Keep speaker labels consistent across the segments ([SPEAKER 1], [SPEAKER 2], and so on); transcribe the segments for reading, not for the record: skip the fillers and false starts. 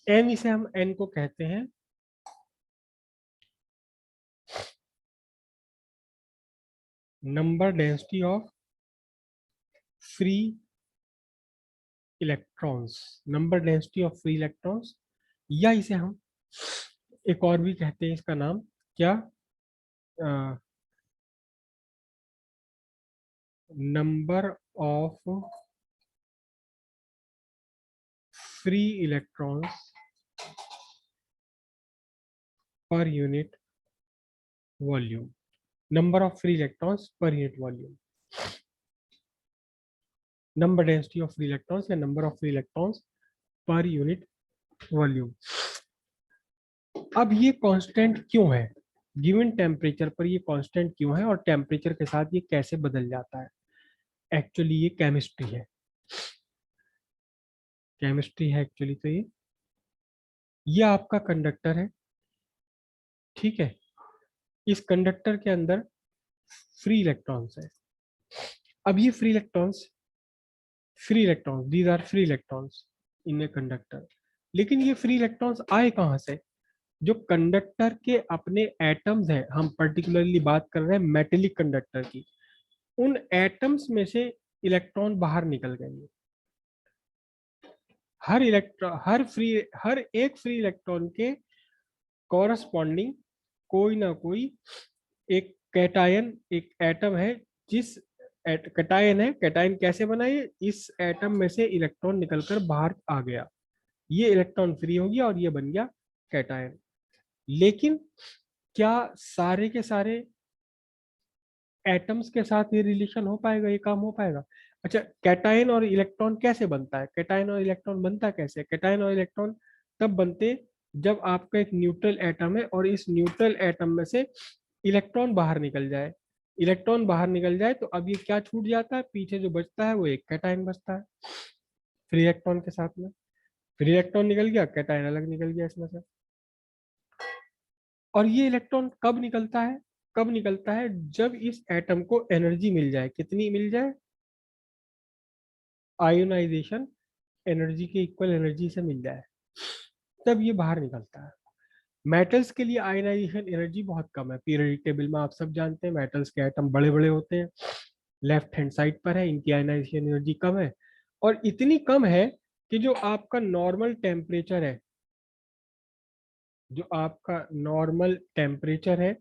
[SPEAKER 1] N, इसे हम N को कहते हैं number density of free electrons, number density of free electrons, या इसे हम एक और भी कहते हैं, इसका नाम क्या, number of free electrons per unit volume, number of free electrons per unit volume, number density of free electrons या number of free electrons per unit volume. अब ये कांस्टेंट क्यों है, गिवन टेम्परेचर पर ये कांस्टेंट क्यों है, और टेम्परेचर के साथ ये कैसे बदल जाता है? एक्चुअली ये केमिस्ट्री है, केमिस्ट्री है एक्चुअली। तो ये आपका कंडक्टर है, ठीक है। इस कंडक्टर के अंदर फ्री इलेक्ट्रॉन्स है। अब ये free electrons these are free electrons in a conductor. लेकिन ये फ्री इलेक्ट्रॉन्स आए कहाँ से? जो कंडक्टर के अपने एटम्स हैं, हम पर्टिकुलरली बात कर रहे हैं मेटेलिक कंडक्टर की, उन एटम्स में से इलेक्ट्रॉन बाहर निकल गए। हर एक फ्री इलेक्ट्रॉन के कॉरस्पॉन्डिंग कोई ना कोई एक कैटायन, एक एटम है, जिस कैटायन है, कैटायन कैसे बना? इस एटम में से इलेक्ट्रॉन निकलकर बाहर आ गया, ये इलेक्ट्रॉन फ्री हो गया और ये बन गया कैटायन। लेकिन क्या सारे के सारे एटम्स के साथ ये रिलेशन हो पाएगा, ये काम हो पाएगा? अच्छा, कैटायन और इलेक्ट्रॉन कैसे बनता है? कैटायन और इलेक्ट्रॉन बनता कैसे? कैटायन और इलेक्ट्रॉन तब बनते जब आपका एक न्यूट्रल एटम है और इस न्यूट्रल एटम में से इलेक्ट्रॉन बाहर निकल जाए। इलेक्ट्रॉन बाहर निकल जाए तो अब ये क्या छूट जाता है? पीछे जो बचता है वो एक कैटायन बचता है फ्री इलेक्ट्रॉन के साथ में। फ्री इलेक्ट्रॉन निकल गया, कैटायन अलग निकल गया इसमें से। और ये इलेक्ट्रॉन कब निकलता है? कब निकलता है? जब इस एटम को एनर्जी मिल जाए। कितनी मिल जाए? आयोनाइजेशन एनर्जी के इक्वल एनर्जी से मिल जाए, तब ये बाहर निकलता है। मेटल्स के लिए आयनाइजेशन एनर्जी बहुत कम है। पीरियोडिक टेबल में आप सब जानते हैं मेटल्स के एटम बड़े बड़े होते हैं, लेफ्ट हैंड साइड पर है, इनकी आयनाइजेशन एनर्जी कम है। और इतनी कम है कि जो आपका नॉर्मल टेम्परेचर है, जो आपका नॉर्मल टेम्परेचर है,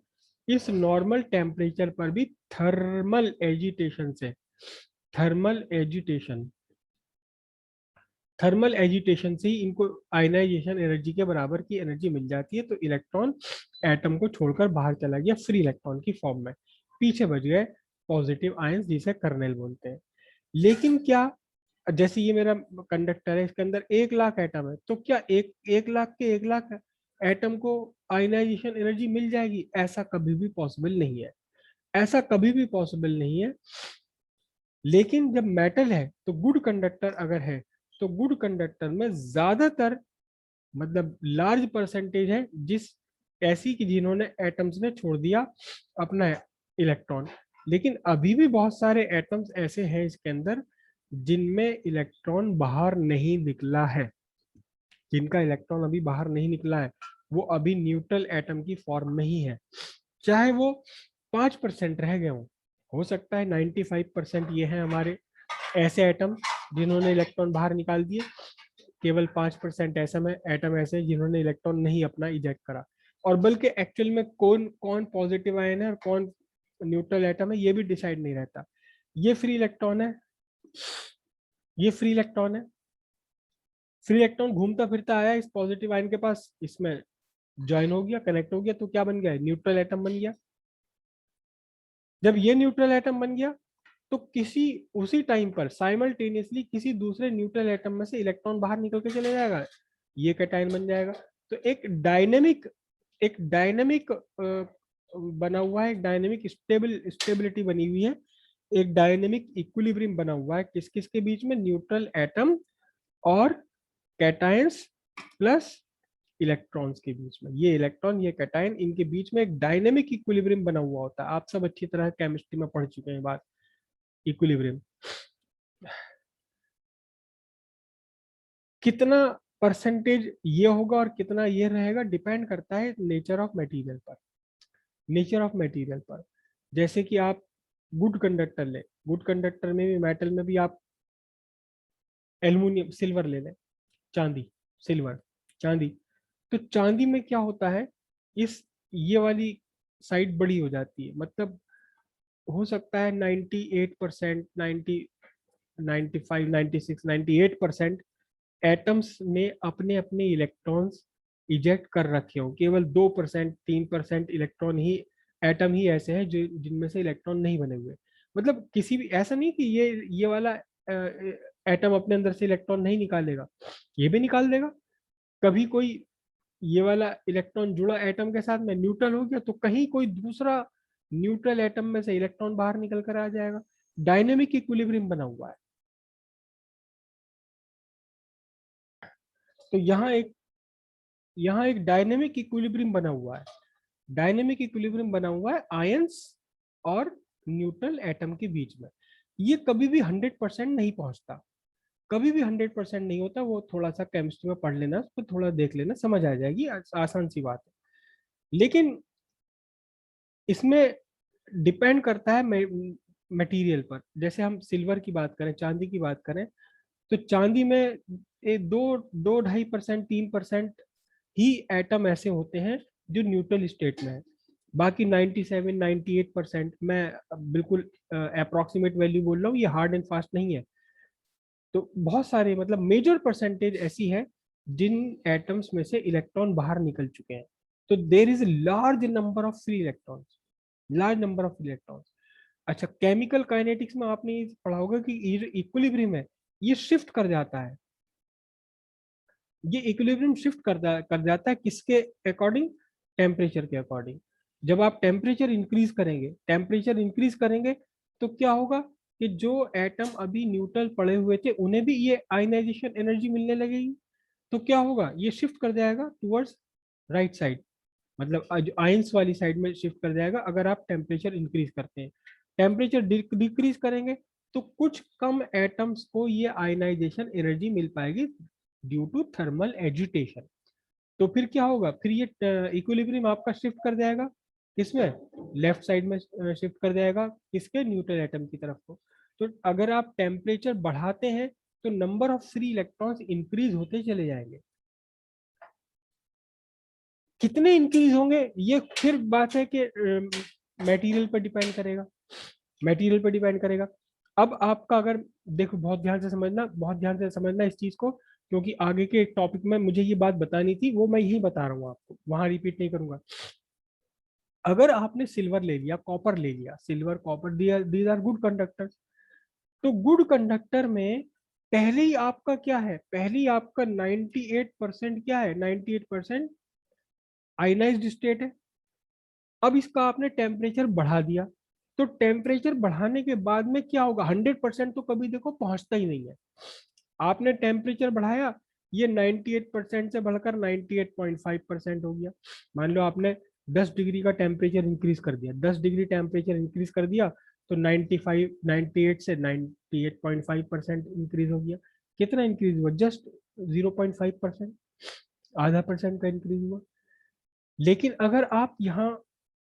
[SPEAKER 1] इस नॉर्मल टेम्परेचर पर भी थर्मल एजिटेशन से, थर्मल एजिटेशन थर्मल एजिटेशन से ही इनको आयनाइजेशन एनर्जी के बराबर की एनर्जी मिल जाती है। तो इलेक्ट्रॉन एटम को छोड़कर बाहर चला गया फ्री इलेक्ट्रॉन की फॉर्म में, पीछे बच गए पॉजिटिव आयंस, जिसे कर्नेल बोलते हैं। लेकिन क्या, जैसे ये मेरा कंडक्टर है, इसके अंदर 1 लाख एटम है, तो क्या एक लाख के 1 लाख एटम को आयनाइजेशन एनर्जी मिल जाएगी? ऐसा कभी भी पॉसिबल नहीं है, ऐसा कभी भी पॉसिबल नहीं है। लेकिन जब मेटल है तो गुड कंडक्टर अगर है, तो गुड कंडक्टर में ज्यादातर, मतलब लार्ज परसेंटेज है जिस ऐसी कि जिन्होंने एटम्स ने छोड़ दिया अपना इलेक्ट्रॉन। लेकिन अभी भी बहुत सारे एटम्स ऐसे हैं इसके अंदर जिनमें इलेक्ट्रॉन बाहर नहीं निकला है, जिनका इलेक्ट्रॉन अभी बाहर नहीं निकला है, वो अभी न्यूट्रल एटम की फॉर्म में ही है। चाहे वो 5% रह गए हो सकता है 95% ये है हमारे ऐसे एटम जिन्होंने इलेक्ट्रॉन बाहर निकाल दिए, केवल 5% ऐसा में एटम ऐसे जिन्होंने इलेक्ट्रॉन नहीं अपना इजेक्ट करा। और बल्कि एक्चुअल में कौन कौन पॉजिटिव आयन है और कौन न्यूट्रल एटम है ये भी डिसाइड नहीं रहता। ये फ्री इलेक्ट्रॉन है, ये फ्री इलेक्ट्रॉन है, फ्री इलेक्ट्रॉन घूमता फिरता आया इस पॉजिटिव आयन के पास, इसमें ज्वाइन हो गया, कनेक्ट हो गया, तो क्या बन गया? न्यूट्रल एटम बन गया। जब ये न्यूट्रल एटम बन गया तो किसी उसी टाइम पर साइमल्टेनियसली किसी दूसरे न्यूट्रल एटम में से इलेक्ट्रॉन बाहर निकल के चले जाएगा, ये कैटायन बन जाएगा। तो एक डायनेमिक बना हुआ है, एक डायनेमिक स्टेबिलिटी बनी हुई है, एक डायनेमिक इक्विलिब्रियम बना हुआ है किस किस के बीच में? न्यूट्रल एटम और कैटायंस प्लस इलेक्ट्रॉन्स के बीच में। ये इलेक्ट्रॉन, ये कैटायन, इनके बीच में एक डायनेमिक इक्विलिब्रियम बना हुआ होता है। आप सब अच्छी तरह केमिस्ट्री में पढ़ चुके हैं बात, इक्विलिब्रियम। कितना परसेंटेज ये होगा और कितना ये रहेगा, डिपेंड करता है नेचर ऑफ मटेरियल पर। नेचर ऑफ मटेरियल पर, जैसे कि आप गुड कंडक्टर ले, गुड कंडक्टर में भी, मेटल में भी आप एल्यूमिनियम, सिल्वर ले लें, चांदी, सिल्वर, चांदी। तो चांदी में क्या होता है, इस ये वाली साइड बड़ी हो जाती है, मतलब हो सकता है 98%, 95, 96, 98% एटम्स ने अपने अपने इलेक्ट्रॉन्स इजेक्ट कर रखे हो, केवल 2%, 3% इलेक्ट्रॉन ही, एटम ही ऐसे हैं जो जिनमें से इलेक्ट्रॉन नहीं बने हुए। मतलब किसी भी, ऐसा नहीं कि ये वाला एटम अपने अंदर से इलेक्ट्रॉन नहीं निकालेगा, ये भी निकाल देगा। कभी कोई ये वाला इलेक्ट्रॉन जुड़ा एटम के साथ में न्यूट्रल हो गया, तो कहीं कोई दूसरा न्यूट्रल एटम में से इलेक्ट्रॉन बाहर निकल कर आ जाएगा। डायनेमिक इक्विलिब्रियम बना हुआ है। तो यहाँ एक डायनेमिक इक्विलिब्रियम बना हुआ है। डायनेमिक इक्विलिब्रियम बना हुआ है आयंस और न्यूट्रल एटम के बीच में। ये कभी भी 100% नहीं पहुंचता, कभी भी 100% नहीं होता। वो थोड़ा सा केमिस्ट्री में पढ़ लेना, उसको थोड़ा देख लेना, समझ आ जाएगी, आसान सी बात है। लेकिन इसमें डिपेंड करता है मटेरियल पर। जैसे हम सिल्वर की बात करें, चांदी की बात करें, तो चांदी में दो 2-2.5%, 3% ही एटम ऐसे होते हैं जो न्यूट्रल स्टेट में है। बाकी 97, 98%, मैं बिल्कुल अप्रोक्सीमेट वैल्यू बोल रहा हूँ, ये हार्ड एंड फास्ट नहीं है। तो बहुत सारे, मतलब मेजर परसेंटेज ऐसी है जिन एटम्स में से इलेक्ट्रॉन बाहर निकल चुके हैं। तो there is large number of free electrons, large number of electrons. अच्छा, केमिकल काइनेटिक्स में आपने ये पढ़ा होगा कि इक्विलिब्रियम है, ये शिफ्ट कर जाता है। ये इक्विलिब्रियम शिफ्ट कर जाता है किसके अकॉर्डिंग? टेम्परेचर के अकॉर्डिंग। जब आप टेम्परेचर इंक्रीज करेंगे तो क्या होगा कि जो एटम अभी न्यूट्रल पड़े हुए थे उन्हें भी ये आयनाइजेशन एनर्जी मिलने लगेगी। तो क्या होगा, ये शिफ्ट कर जाएगा टुवर्ड्स राइट साइड, मतलब आयंस वाली साइड में शिफ्ट कर जाएगा अगर आप टेम्परेचर इंक्रीज करते हैं। टेम्परेचर डिक्रीज करेंगे तो कुछ कम एटम्स को ये आयनाइजेशन एनर्जी मिल पाएगी ड्यू टू थर्मल एजिटेशन। तो फिर क्या होगा, फिर ये इक्विलिब्रियम आपका शिफ्ट कर जाएगा किसमें? लेफ्ट साइड में शिफ्ट कर जाएगा, किसके? न्यूट्रल एटम की तरफ को। तो अगर आप टेम्परेचर बढ़ाते हैं तो number of free electrons increase होते चले जाएंगे। कितने इंक्रीज होंगे, ये फिर बात है कि मटेरियल पर डिपेंड करेगा, मटेरियल पर डिपेंड करेगा। अब आपका अगर, देखो बहुत ध्यान से समझना, बहुत ध्यान से समझना इस चीज को, क्योंकि आगे के टॉपिक में मुझे ये बात बतानी थी, वो मैं यही बता रहा हूँ आपको, वहां रिपीट नहीं करूंगा। अगर आपने सिल्वर ले लिया, कॉपर ले लिया, silver, copper, these are good conductors. तो गुड कंडक्टर में पहले ही आपका क्या है, पहले ही आपका 98% क्या है, 98% आयनाइज्ड स्टेट है। अब इसका आपने टेम्परेचर बढ़ा दिया, तो टेम्परेचर बढ़ाने के बाद में क्या होगा, 100% तो कभी देखो पहुंचता ही नहीं है। आपने टेम्परेचर बढ़ाया, ये 98% से बढ़कर 98.5% हो गया। मान लो आपने 10 डिग्री का टेम्परेचर इंक्रीज कर दिया, 10 डिग्री टेम्परेचर इंक्रीज कर दिया, तो 95, 98 से 98.5% इंक्रीज हो गया। कितना इंक्रीज हुआ? जस्ट 0.5%, आधा परसेंट का इंक्रीज हुआ। लेकिन अगर आप यहाँ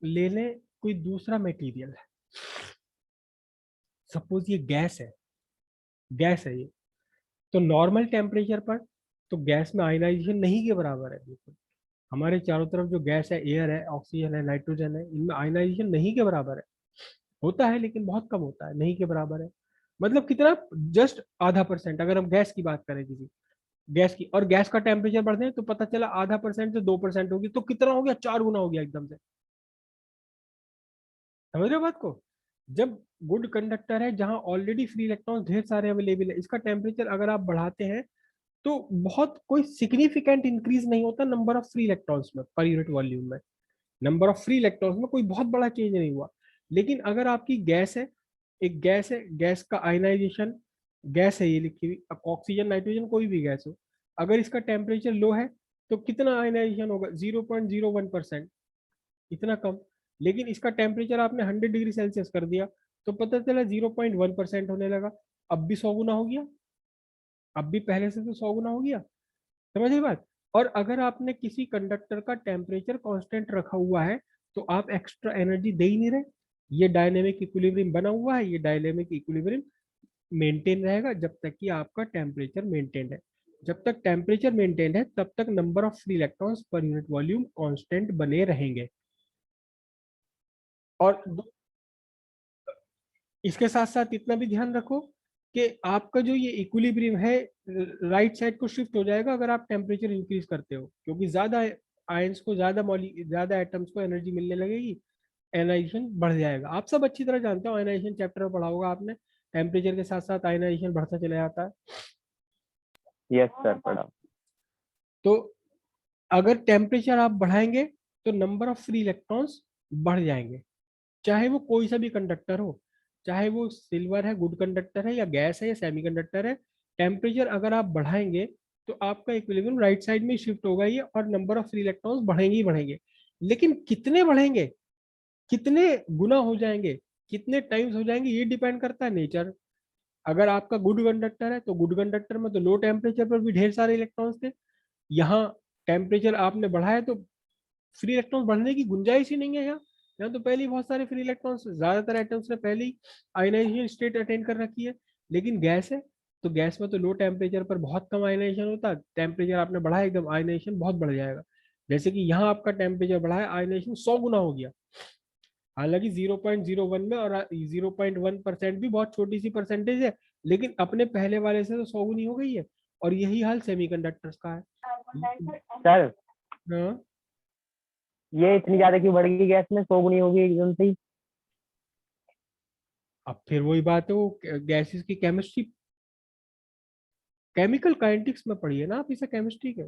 [SPEAKER 1] ले लें कोई दूसरा मटेरियल है, सपोज ये गैस है, गैस है ये, तो नॉर्मल टेम्परेचर पर तो गैस में आयनाइजेशन नहीं के बराबर है बिल्कुल। हमारे चारों तरफ जो गैस है, एयर है, ऑक्सीजन है, नाइट्रोजन है, इनमें आयनाइजेशन नहीं के बराबर है। होता है लेकिन बहुत कम होता है, नहीं के बराबर है। मतलब कितना? जस्ट आधा परसेंट। अगर हम गैस की बात करें, किसी गैस की, और गैस का टेम्परेचर बढ़ जाए तो पता चला आधा परसेंट से 2% होगी, तो कितना हो गया? 4 गुना हो गया एकदम से। समझ रहे हो बात को? जब गुड कंडक्टर है जहां ऑलरेडी फ्री इलेक्ट्रॉन ढेर सारे अवेलेबल है, इसका टेम्परेचर अगर आप बढ़ाते हैं तो बहुत कोई सिग्निफिकेंट इंक्रीज नहीं होता नंबर ऑफ फ्री इलेक्ट्रॉन्स में पर यूनिट वॉल्यूम में। नंबर ऑफ फ्री इलेक्ट्रॉन्स में कोई बहुत बड़ा चेंज नहीं हुआ। लेकिन अगर आपकी गैस है, एक गैस है, गैस का आयनाइजेशन, गैस है ये लिखी हुई, ऑक्सीजन, नाइट्रोजन, कोई भी गैस हो, अगर इसका टेम्परेचर लो है तो कितना आयनाइजेशन होगा? 0.01%, इतना कम। लेकिन इसका टेम्परेचर आपने 100 डिग्री सेल्सियस कर दिया तो पता चला 0.1% होने लगा। अब भी 100 गुना हो गया, अब भी पहले से तो 100 गुना हो गया। समझ रही बात। और अगर आपने किसी कंडक्टर का टेम्परेचर कांस्टेंट रखा हुआ है तो आप एक्स्ट्रा एनर्जी दे ही नहीं रहे। ये डायनेमिक इक्विलिब्रियम बना हुआ है, ये डायनेमिक इक्विलिब्रियम मेंटेन रहेगा जब तक कि आपका टेम्परेचर मेंटेन है। जब तक टेम्परेचर मेंटेन है तब तक number of free electrons per unit volume constant बने रहेंगे। और इसके साथ साथ इतना भी ध्यान रखो कि आपका जो ये इक्विलिब्रियम है राइट साइड को शिफ्ट हो जाएगा अगर आप टेम्परेचर इंक्रीज करते हो, क्योंकि ज्यादा आयंस को ज्यादा एटम्स को एनर्जी मिलने लगेगी, आयनाइजेशन बढ़ जाएगा। आप सब अच्छी तरह जानते हो, आयनाइजेशन चैप्टर में पढ़ा होगा आपने, टेम्परेचर के साथ साथ आयनाइजेशन बढ़ता चला जाता है।
[SPEAKER 2] यस सर, पढ़ा।
[SPEAKER 1] तो अगर टेम्परेचर आप बढ़ाएंगे तो नंबर ऑफ फ्री इलेक्ट्रॉन्स बढ़ जाएंगे, चाहे वो कोई सा भी कंडक्टर हो, चाहे वो सिल्वर है गुड कंडक्टर है या गैस है या सेमीकंडक्टर है। टेम्परेचर अगर आप बढ़ाएंगे तो आपका इक्विलिब्रियम राइट साइड में शिफ्ट होगा ये, और नंबर ऑफ फ्री इलेक्ट्रॉन्स बढ़ेंगे ही बढ़ेंगे। लेकिन कितने बढ़ेंगे, कितने गुना हो जाएंगे, कितने टाइम्स हो जाएंगे, ये डिपेंड करता है नेचर। अगर आपका गुड कंडक्टर है तो गुड कंडक्टर में तो लो टेम्परेचर पर भी ढेर सारे इलेक्ट्रॉन्स थे। यहाँ टेम्परेचर आपने बढ़ाया तो फ्री इलेक्ट्रॉन्स बढ़ने की गुंजाइश ही नहीं है। यहाँ तो पहले ही बहुत सारे फ्री इलेक्ट्रॉन्स, ज्यादातर एटम्स ने पहले ही आयनाइजेशन स्टेट अटेन कर रखी है। लेकिन गैस है तो गैस में तो लो टेम्परेचर पर बहुत कम आयनाइजेशन होता है, टेम्परेचर आपने बढ़ाया एकदम आयनाइजेशन बहुत बढ़ जाएगा। जैसे कि यहाँ आपका टेम्परेचर बढ़ा है, आयनाइजेशन 100 गुना हो गया। हालांकि 0.01 में, और 0.1% भी बहुत छोटी सी परसेंटेज है, लेकिन अपने पहले वाले से तो 100 गुनी हो गई है। और यही हाल सेमीकंडक्टर्स का है।
[SPEAKER 2] सर
[SPEAKER 1] हाँ,
[SPEAKER 2] ये इतनी ज्यादा क्यों बढ़ गई गैस में, 100 गुनी होगी एकदम से ही?
[SPEAKER 1] अब फिर वही बात है, वो गैसेस की केमिस्ट्री, केमिकल काइनेटिक्स में पढ़ी है ना आप, इसे केमिस्ट्री के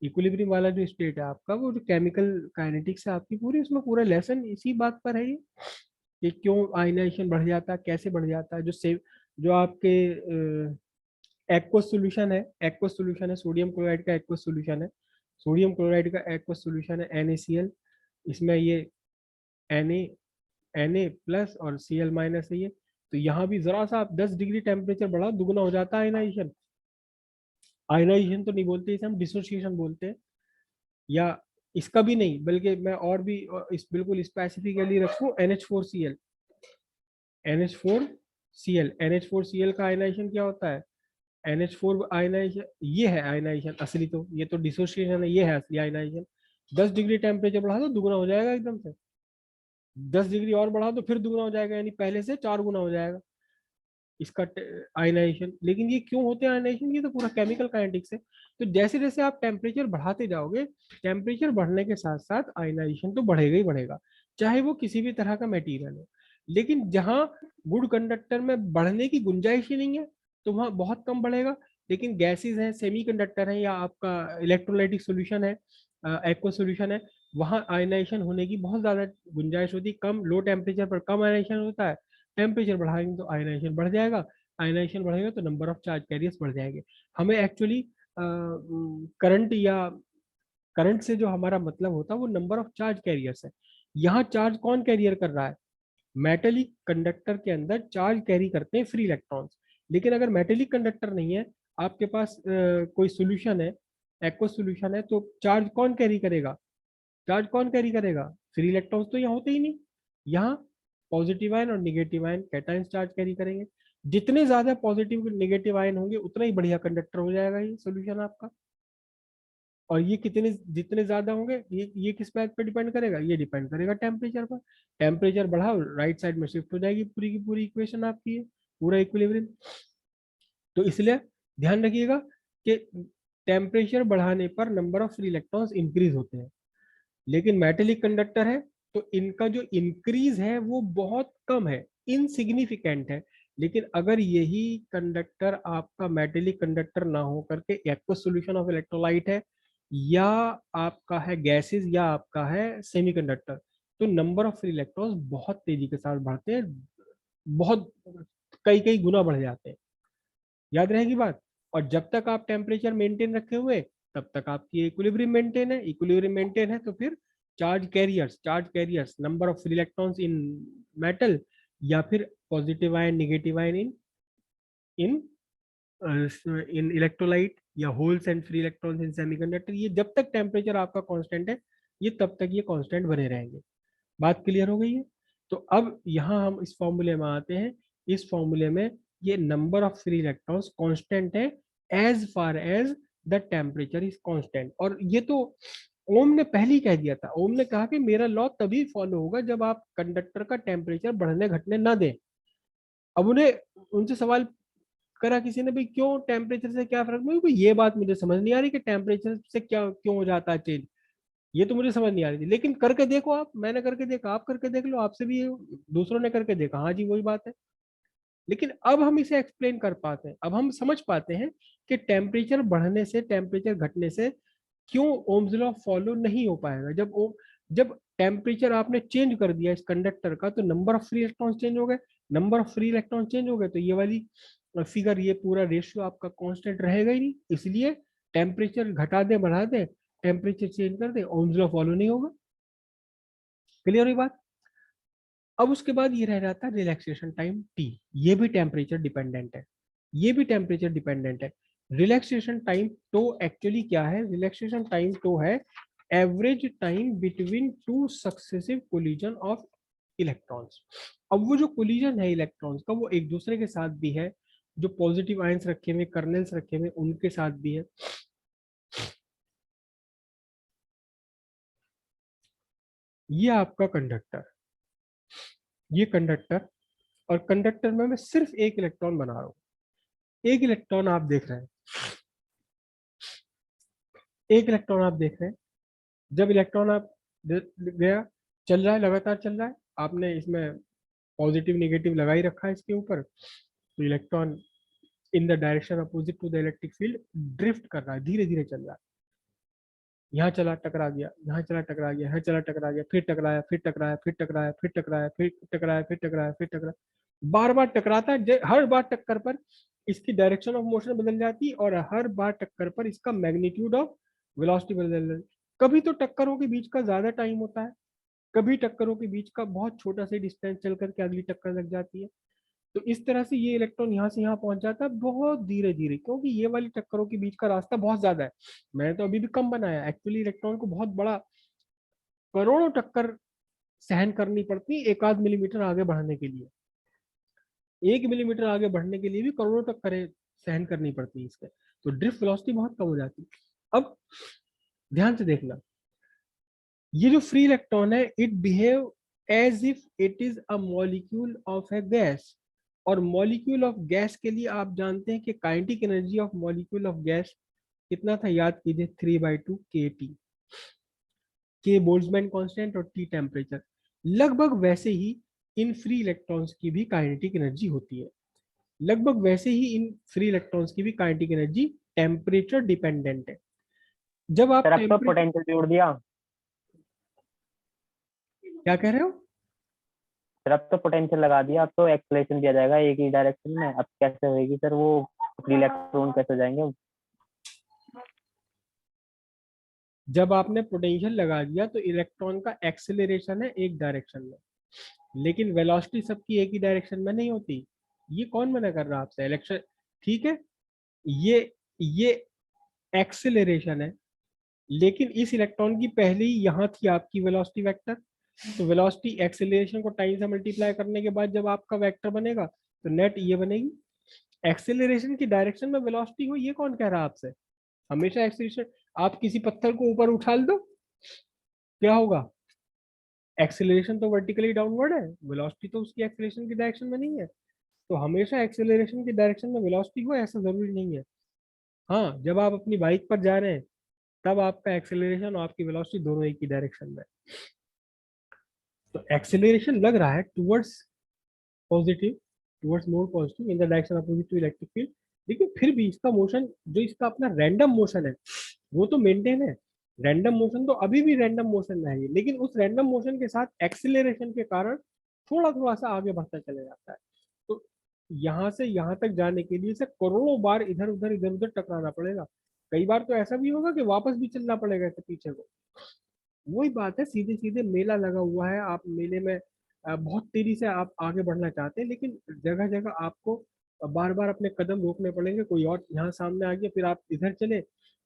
[SPEAKER 1] इक्विलिब्रियम वाला जो स्टेट है आपका, वो जो केमिकल काइनेटिक्स है आपकी पूरी, उसमें पूरा लेसन इसी बात पर है ये, कि क्यों आयनाइजेशन बढ़ जाता है, कैसे बढ़ जाता है। जो आपके एक्वस सॉल्यूशन है, एक्वस सॉल्यूशन है, सोडियम क्लोराइड का एक्वस सॉल्यूशन है, सोडियम क्लोराइड का एक्वस सॉल्यूशन है NaCl। इसमें ये Na प्लस और Cl माइनस है ये। तो यहाँ भी जरा सा आप 10 डिग्री टेम्परेचर बढ़ा, दुगना हो जाता है आयनाइजेशन। आयनाइजेशन तो नहीं बोलते इसे, हम डिसोसिएशन बोलते हैं। या इसका भी नहीं, बल्कि मैं और भी इस बिल्कुल स्पेसिफिकली रखूं, NH4Cl। NH4Cl का आयनाइजेशन क्या होता है? NH4 आयनाइजेशन, ये है आयनाइजेशन असली, तो ये तो डिसोसिएशन है, ये है असली आयनाइजेशन। 10 डिग्री टेम्परेचर बढ़ा दो दुगना हो जाएगा एकदम से, 10 डिग्री और बढ़ा दो फिर दुगना हो जाएगा, यानी पहले से 4 गुना हो जाएगा इसका आयनाइजेशन। लेकिन ये क्यों होते हैं आयनाइजेशन, ये तो पूरा केमिकल काइनेटिक्स है। तो जैसे जैसे आप टेम्परेचर बढ़ाते जाओगे, टेम्परेचर बढ़ने के साथ साथ आयनाइजेशन तो बढ़ेगा ही बढ़ेगा, चाहे वो किसी भी तरह का मटेरियल हो। लेकिन जहाँ गुड कंडक्टर में बढ़ने की गुंजाइश ही नहीं है तो वहाँ बहुत कम बढ़ेगा। लेकिन गैसेज है, सेमीकंडक्टर है, या आपका इलेक्ट्रोलाइटिक सोल्यूशन है, एक्वा सोल्यूशन है, वहाँ आयनाइजेशन होने की बहुत ज्यादा गुंजाइश होती है। कम लो टेम्परेचर पर कम आयनाइजेशन होता है, टेम्परेचर बढ़ाएंगे तो आयनाइजेशन बढ़ जाएगा, आयनाइजेशन बढ़ेगा तो नंबर ऑफ चार्ज कैरियर्स बढ़ जाएंगे। हमें एक्चुअली करंट या करंट से जो हमारा मतलब होता है वो नंबर ऑफ चार्ज कैरियर्स है। यहाँ चार्ज कौन कैरियर कर रहा है? मेटेलिक कंडक्टर के अंदर चार्ज कैरी करते हैं फ्री इलेक्ट्रॉन्स। लेकिन अगर मेटेलिक कंडक्टर नहीं है, आपके पास कोई सोल्यूशन है, एक्वा सोल्यूशन है, तो चार्ज कौन कैरी करेगा? चार्ज कौन कैरी करेगा? फ्री इलेक्ट्रॉन्स तो यहाँ होते ही नहीं। यहाँ पॉजिटिव आयन और negative ion cations charge carry करेंगे। जितने ज्यादा पॉजिटिव निगेटिव आयन होंगे उतना ही बढ़िया कंडक्टर हो जाएगा ये सोल्यूशन आपका। और ये कितने जितने ज्यादा होंगे, ये किस बात पर डिपेंड करेगा? ये डिपेंड करेगा टेम्परेचर पर। टेम्परेचर बढ़ाओ राइट साइड में शिफ्ट हो जाएगी पूरी की पूरी इक्वेशन आपकी है, पूरा इक्विलिब्रियम। तो इसलिए ध्यान रखिएगा कि टेम्परेचर बढ़ाने पर number of free electrons increase होते हैं। लेकिन मेटेलिक कंडक्टर है तो इनका जो इंक्रीज है वो बहुत कम है, इनसिग्निफिकेंट है। लेकिन अगर यही कंडक्टर आपका मेटेलिक कंडक्टर ना हो करके एक्वस सॉल्यूशन ऑफ इलेक्ट्रोलाइट है, या आपका है गैसेस, या आपका है सेमीकंडक्टर, तो नंबर ऑफ फ्री इलेक्ट्रॉन्स बहुत तेजी के साथ बढ़ते हैं, बहुत कई कई गुना बढ़ जाते हैं। याद रहेगी बात। और जब तक आप टेम्परेचर मेंटेन रखे हुए तब तक आपकी इक्विलिब्रियम मेंटेन है, इक्विलिब्रियम मेंटेन है तो फिर charge carriers number of free electrons in metal, या फिर positive ion negative ion in in in electrolyte, या holes and free electrons in semiconductor, ये जब तक टेम्परेचर आपका कांस्टेंट है ये तब तक ये कांस्टेंट बने रहेंगे। बात क्लियर हो गई है? तो अब यहाँ हम इस फॉर्मूले में आते हैं। इस फॉर्मूले में ये number of free electrons constant है as far as the temperature is constant. और ये तो ओम ने पहले ही कह दिया था। ओम ने कहा कि मेरा लॉ तभी फॉलो होगा जब आप कंडक्टर का टेम्परेचर बढ़ने घटने ना दें। अब उन्हें उनसे सवाल करा किसी ने, भाई क्यों, टेम्परेचर से क्या फर्क? मुझे ये बात मुझे समझ नहीं आ रही कि टेम्परेचर से क्या क्यों हो जाता है चेंज। ये तो मुझे समझ नहीं आ रही थी, लेकिन करके देखो आप, मैंने करके देखा, आप करके देख लो, आपसे भी दूसरों ने करके देखा, हाँ जी वही बात है। लेकिन अब हम इसे एक्सप्लेन कर पाते हैं, अब हम समझ पाते हैं कि टेम्परेचर बढ़ने से टेम्परेचर घटने से क्यों ओम्स लॉ फॉलो नहीं हो पाएगा। जब टेम्परेचर आपने चेंज कर दिया इस कंडक्टर का तो number of free electron change हो गए। Number of free electron change हो गए तो ये वाली फिगर, ये पूरा रेशियो आपका कांस्टेंट रहेगा ही नहीं। इसलिए टेम्परेचर घटा दे बढ़ा दे, टेम्परेचर चेंज कर दे, ओम्स लॉ फॉलो नहीं होगा। क्लियर हुई बात? अब उसके बाद ये रह जाता है रिलैक्सेशन टाइम टी। ये भी टेम्परेचर डिपेंडेंट है, ये भी टेम्परेचर डिपेंडेंट है। रिलैक्सेशन टाइम तो एक्चुअली क्या है? रिलैक्सेशन टाइम तो है average time between two successive collision of electrons. अब वो जो कोलिजन है इलेक्ट्रॉन्स का वो एक दूसरे के साथ भी है, जो पॉजिटिव आयंस रखे हुए कर्नेल्स रखे हुए उनके साथ भी है। ये आपका कंडक्टर, ये कंडक्टर, और कंडक्टर में मैं सिर्फ एक इलेक्ट्रॉन बना रहा हूं। एक इलेक्ट्रॉन आप देख रहे हैं, एक इलेक्ट्रॉन आप देख रहे हैं। जब इलेक्ट्रॉन आप गया, चल रहा है, लगातार चल रहा है, आपने इसमें पॉजिटिव नेगेटिव लगा ही रखा है इसके ऊपर, तो electron in the direction opposite to the electric field drift कर रहा है, धीरे धीरे चल रहा है। यहाँ चला टकरा गया, यहाँ चला टकरा गया, यहाँ चला टकरा गया, फिर टकराया, फिर टकराया, फिर टकराया, फिर टकराया, फिर टकराया, फिर टकराया, फिर टकराया, बार बार टकराता है। हर बार टक्कर पर इसकी डायरेक्शन ऑफ मोशन बदल जाती है और हर बार टक्कर पर इसका मैग्नीट्यूड ऑफ वेलोसिटी बदल जाती है। कभी तो टक्करों के बीच का ज्यादा टाइम होता है, कभी टक्करों के बीच का बहुत छोटा सा डिस्टेंस चल करके अगली टक्कर लग जाती है। तो इस तरह से ये इलेक्ट्रॉन यहाँ से यहाँ पहुंच जाता है बहुत धीरे धीरे, क्योंकि ये वाली टक्करों के बीच का रास्ता बहुत ज्यादा है। मैंने तो अभी भी कम बनाया, एक्चुअली इलेक्ट्रॉन को बहुत बड़ा करोड़ों टक्कर सहन करनी पड़ती है एक आध मिलीमीटर आगे बढ़ने के लिए। 1 मिलीमीटर आगे बढ़ने के लिए भी करोड़ों टक्करें सहन करनी पड़ती है इसके, तो ड्रिफ्ट वेलोसिटी बहुत कम हो जाती है। अब ध्यान से देखना, ये जो फ्री इलेक्ट्रॉन है it behave as if it is a molecule of a gas. और मॉलिक्यूल ऑफ गैस के लिए आप जानते हैं कि kinetic energy of molecule of gas कितना था, याद कीजिए, 3/2 kT। के बोल्ट्जमैन कांस्टेंट और टी टेम्परेचर। लगभग वैसे ही इन फ्री इलेक्ट्रॉन्स की भी काइनेटिक एनर्जी होती है, लगभग वैसे ही इन फ्री इलेक्ट्रॉन्स की भी काइनेटिक एनर्जी टेम्परेचर डिपेंडेंट है। जब आप
[SPEAKER 2] सर अब तो
[SPEAKER 1] टेम्परेचर,
[SPEAKER 2] पोटेंशियल जोड़ दिया।
[SPEAKER 1] क्या कह रहे हो?
[SPEAKER 2] सर अब तो पोटेंशियल लगा दिया, अब तो एक्सलेशन दिया जाएगा एक ही डायरेक्शन में। अब कैसे होएगी सर वो फ्री इलेक्ट्रॉन कैसे हो जाएंगे?
[SPEAKER 1] जब आपने पोटेंशियल लगा दिया तो इलेक्ट्रॉन का एक्सेलरेशन है एक डायरेक्शन में, लेकिन वेलोसिटी सबकी एक ही डायरेक्शन में नहीं होती। ये कौन मना कर रहा है आपसे? इलेक्ट्रॉन, ठीक है, ये एक्सेलरेशन है, लेकिन इस इलेक्ट्रॉन की पहले ही यहाँ थी आपकी वेलोसिटी वेक्टर। तो वेलोसिटी एक्सेलरेशन को टाइम से मल्टीप्लाई करने के बाद जब आपका वेक्टर बनेगा तो नेट ये बनेगी। एक्सेलरेशन की डायरेक्शन में वेलोसिटी हो, ये कौन कह रहा है आपसे? हमेशा एक्सेलरेशन, आप किसी पत्थर को ऊपर उछाल दो, क्या होगा? एक्सेलरेशन तो वर्टिकली डाउनवर्ड है, वेलोसिटी तो उसकी एक्सेलरेशन की डायरेक्शन में नहीं है। तो हमेशा एक्सेलरेशन की डायरेक्शन में वेलोसिटी हो ऐसा जरूरी नहीं है। हाँ, जब आप अपनी बाइक पर जा रहे हैं तब आपका एक्सेलरेशन और आपकी वेलोसिटी दोनों एक ही डायरेक्शन में है। तो एक्सेलरेशन लग रहा है towards positive, towards more positive in the direction opposite to electric field, लेकिन फिर भी इसका मोशन, जो इसका अपना रैंडम मोशन है वो तो मेंटेन है। रैंडम मोशन तो अभी भी रैंडम मोशन में है ये, लेकिन उस रैंडम मोशन के साथ एक्सेलरेशन के कारण थोड़ा थोड़ा सा आगे बढ़ता चला जाता है। तो यहाँ से यहाँ तक जाने के लिए इसे करोड़ों बार इधर उधर टकराना पड़ेगा। कई बार तो ऐसा भी होगा कि वापस भी चलना पड़ेगा इसे पीछे को। वही बात है, सीधे सीधे मेला लगा हुआ है, आप मेले में बहुत तेजी से आप आगे बढ़ना चाहते हैं, लेकिन जगह जगह आपको बार बार अपने कदम रोकने पड़ेंगे, कोई और यहाँ सामने आ गया, फिर आप इधर चले,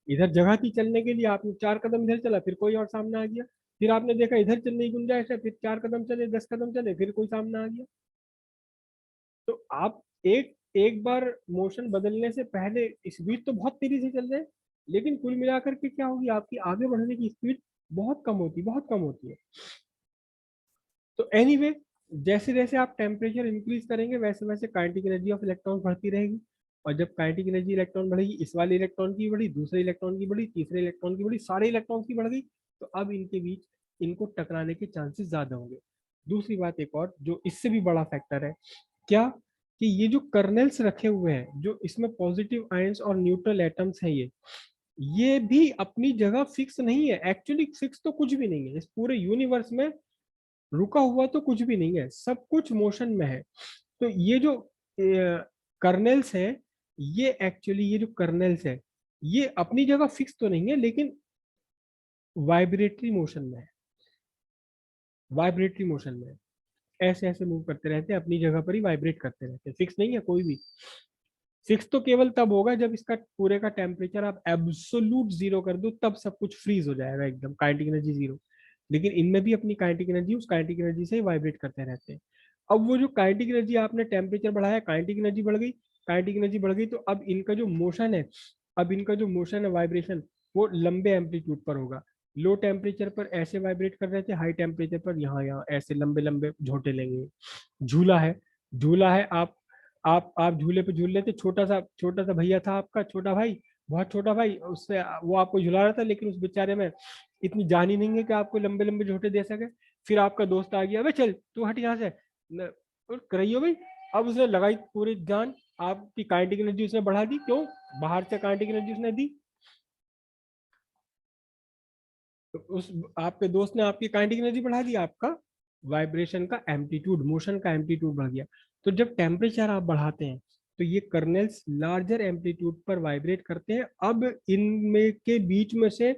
[SPEAKER 1] इधर जगह थी चलने के लिए, आपने 4 कदम इधर चला, फिर कोई और सामने आ गया, फिर आपने देखा इधर चलने की गुंजाइश है, फिर 4 कदम चले, 10 कदम चले, फिर कोई सामने आ गया। तो आप एक एक बार मोशन बदलने से पहले स्पीड तो बहुत तेजी से चल रहे हैं, लेकिन कुल मिलाकर के क्या होगी, आपकी आगे बढ़ने की स्पीड बहुत कम होती, बहुत कम होती है। तो एनीवे, जैसे जैसे आप टेम्परेचर इंक्रीज करेंगे वैसे वैसे काइनेटिक एनर्जी ऑफ इलेक्ट्रॉन बढ़ती रहेगी, और जब काइनेटिक एनर्जी इलेक्ट्रॉन बढ़ेगी, इस वाले इलेक्ट्रॉन की बढ़ी, दूसरे इलेक्ट्रॉन की बढ़ी, तीसरे इलेक्ट्रॉन की बढ़ी, सारे इलेक्ट्रॉन की बढ़ गई, तो अब इनके बीच इनको टकराने के चांसेस ज्यादा होंगे। दूसरी बात एक और जो इससे भी बड़ा फैक्टर है, क्या, कि ये जो कर्नेल्स रखे हुए हैं, जो इसमें पॉजिटिव आयंस और न्यूट्रल एटम्स हैं, ये भी अपनी जगह फिक्स नहीं है। एक्चुअली फिक्स तो कुछ भी नहीं है इस पूरे यूनिवर्स में, रुका हुआ तो कुछ भी नहीं है, सब कुछ मोशन में है। तो ये जो कर्नेल्स है, ये एक्चुअली ये जो कर्नेल्स है, ये अपनी जगह फिक्स तो नहीं है, लेकिन वाइब्रेटरी मोशन में है, वाइब्रेटरी मोशन में है। ऐसे ऐसे मूव करते रहते हैं, अपनी जगह पर ही वाइब्रेट करते रहते हैं, फिक्स नहीं है कोई भी। फिक्स तो केवल तब होगा जब इसका पूरे का टेम्परेचर आप एब्सोल्यूट जीरो कर दो, तब सब कुछ फ्रीज हो जाएगा एकदम, काइनेटिक एनर्जी जीरो। लेकिन इनमें भी अपनी काइनेटिक एनर्जी, उस काइनेटिक एनर्जी से ही वाइब्रेट करते रहते हैं। अब वो जो काइनेटिक एनर्जी आपने टेम्परेचर बढ़ाया, काइनेटिक एनर्जी बढ़ गई, काइनेटिक एनर्जी बढ़ गई, तो अब इनका जो मोशन है, अब इनका जो मोशन है, वाइब्रेशन, वो लंबे एम्पलीट्यूड पर होगा। लो टेम्परेचर पर ऐसे वाइब्रेट कर रहे थे, हाई टेम्परेचर पर यहाँ यहाँ ऐसे लंबे लंबे झोटे लेंगे। झूला है, झूला है, आप झूले पे झूल रहे थे, छोटा सा भैया था आपका, छोटा भाई, बहुत छोटा भाई, उससे वो आपको झुला रहा था, लेकिन उस बेचारे में इतनी जान ही नहीं है कि आपको लंबे लंबे झोटे दे सके। फिर आपका दोस्त आ गया, अबे चल तू हट यहाँ से, और कराइयो भाई। अब उसने लगाई पूरी जान, आपकी काइनेटिक एनर्जी उसने बढ़ा दी, क्यों, बाहर से काइनेटिक एनर्जी उसने दी। तो उस आपके दोस्त ने आपकी काइनेटिक एनर्जी बढ़ा दी, आपका वाइब्रेशन का एम्पलीट्यूड, मोशन का एम्पलीट्यूड बढ़ गया। तो जब टेम्परेचर आप बढ़ाते हैं, तो ये कर्नेल्स लार्जर एम्पलीट्यूड पर वाइब्रेट करते हैं। अब इनमें के बीच में से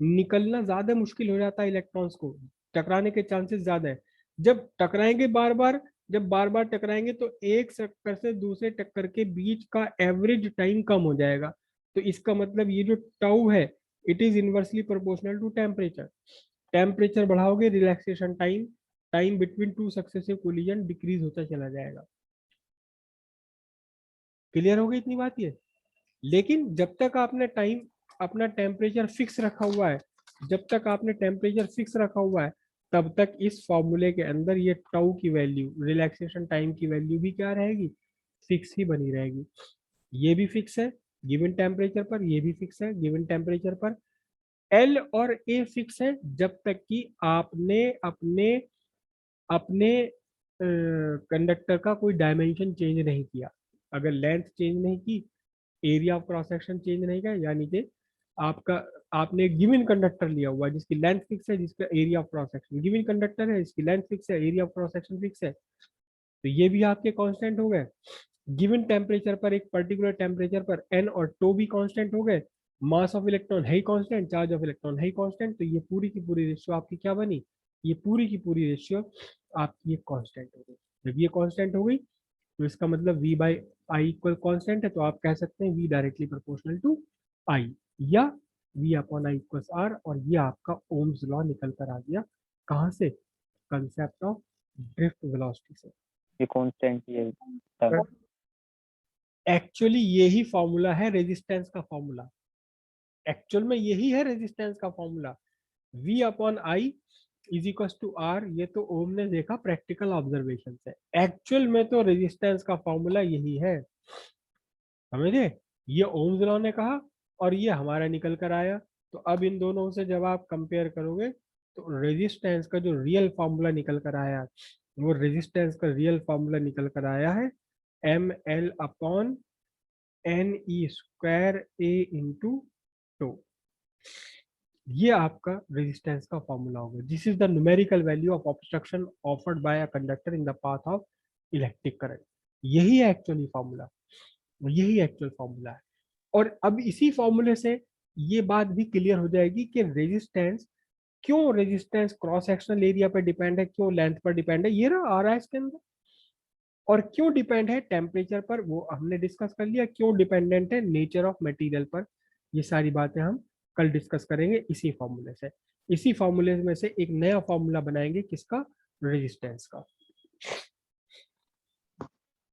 [SPEAKER 1] निकलना ज्यादा मुश्किल हो जाता है, इलेक्ट्रॉन्स को टकराने के चांसेस ज्यादा है। जब टकराएंगे बार बार, जब बार बार टकराएंगे, तो एक टक्कर से दूसरे टक्कर के बीच का एवरेज टाइम कम हो जाएगा। तो इसका मतलब ये जो टाउ है, it is inversely proportional to temperature. Temperature बढ़ाओगे, relaxation time, time between two successive collision decrease होता चला जाएगा। क्लियर हो गई इतनी बात ये। लेकिन जब तक आपने टाइम, अपना टेम्परेचर फिक्स रखा हुआ है, जब तक आपने टेम्परेचर फिक्स रखा हुआ है, तब तक इस फॉर्मूले के अंदर ये टाउ की वैल्यू, रिलैक्सेशन टाइम की वैल्यू भी क्या रहेगी, फिक्स ही बनी रहेगी। ये भी फिक्स है गिवन टेम्परेचर पर, ये भी फिक्स है गिवन टेम्परेचर पर। एल और ए फिक्स है जब तक कि आपने अपने अपने कंडक्टर का कोई डायमेंशन चेंज नहीं किया। अगर लेंथ चेंज नहीं की, area of cross section change नहीं किया, यानी कि आपका, आपने एक गिवन कंडक्टर लिया हुआ है जिसकी लेंथ फिक्स है, जिसका area of cross section, given conductor है जिसकी लेंथ फिक्स है, area of cross section fix है, तो ये भी आपके कांस्टेंट हो गए। गिवन टेम्परेचर पर, एक पर्टिकुलर टेम्परेचर पर एन और टो भी कांस्टेंट हो गए। मास ऑफ इलेक्ट्रॉन है ही कांस्टेंट, चार्ज ऑफ इलेक्ट्रॉन है ही कांस्टेंट, तो ये पूरी की पूरी रेशियो आपकी क्या बनी, ये पूरी की पूरी रेशियो आपकी एक कांस्टेंट हो गई। जब ये कांस्टेंट हो गई, तो इसका मतलब v by I equal constant है, तो आप कह सकते हैं v directly proportional to I, या v upon I equal R, और ये आपका ओम्स लॉ निकल कर आ गया। कहाँ से, कंसेप्ट ऑफ ड्रिफ्ट वेलोसिटी से।
[SPEAKER 2] ये कांस्टेंट ये तब
[SPEAKER 1] एक्चुअली यही फॉर्मूला है रेजिस्टेंस का फॉर्मूला, एक्चुअल में यही है रेजिस्टेंस का formula. v upon I is equal to R, ये तो ओम ने देखा प्रैक्टिकल ऑब्जर्वेशन से, एक्चुअल में तो रेजिस्टेंस का फॉर्मूला यही है, समझे। ये ओम्स लॉ ने कहा, और ये हमारा निकल कर आया। तो अब इन दोनों से जब आप कंपेयर करोगे, तो रेजिस्टेंस का जो रियल फॉर्मूला निकल कर आया, वो रेजिस्टेंस का रियल फॉर्मूला निकल कर आया है M L upon N E square A into tau. ये आपका रेजिस्टेंस का फॉर्मूला होगा। This is the numerical value of obstruction offered by a conductor in the path of electric current. यही है एक्चुअली फॉर्मूला, यही एक्चुअल फॉर्मूला है। और अब इसी फॉर्मूले से ये बात भी क्लियर हो जाएगी कि रेजिस्टेंस, क्यों रेजिस्टेंस क्रॉस सेक्शनल एरिया पर डिपेंड है, क्यों लेंथ पर डिपेंड है, ये रहा आ रहा है इसके अंदर। और क्यों डिपेंड है टेम्परेचर पर, वो हमने डिस्कस कर लिया। क्यों डिपेंडेंट है, नेचर ऑफ मटेरियल पर। ये सारी बातें हम कल डिस्कस करेंगे इसी फॉर्मूले से। इसी फॉर्मूले में से एक नया फॉर्मूला बनाएंगे, किसका, रेजिस्टेंस का।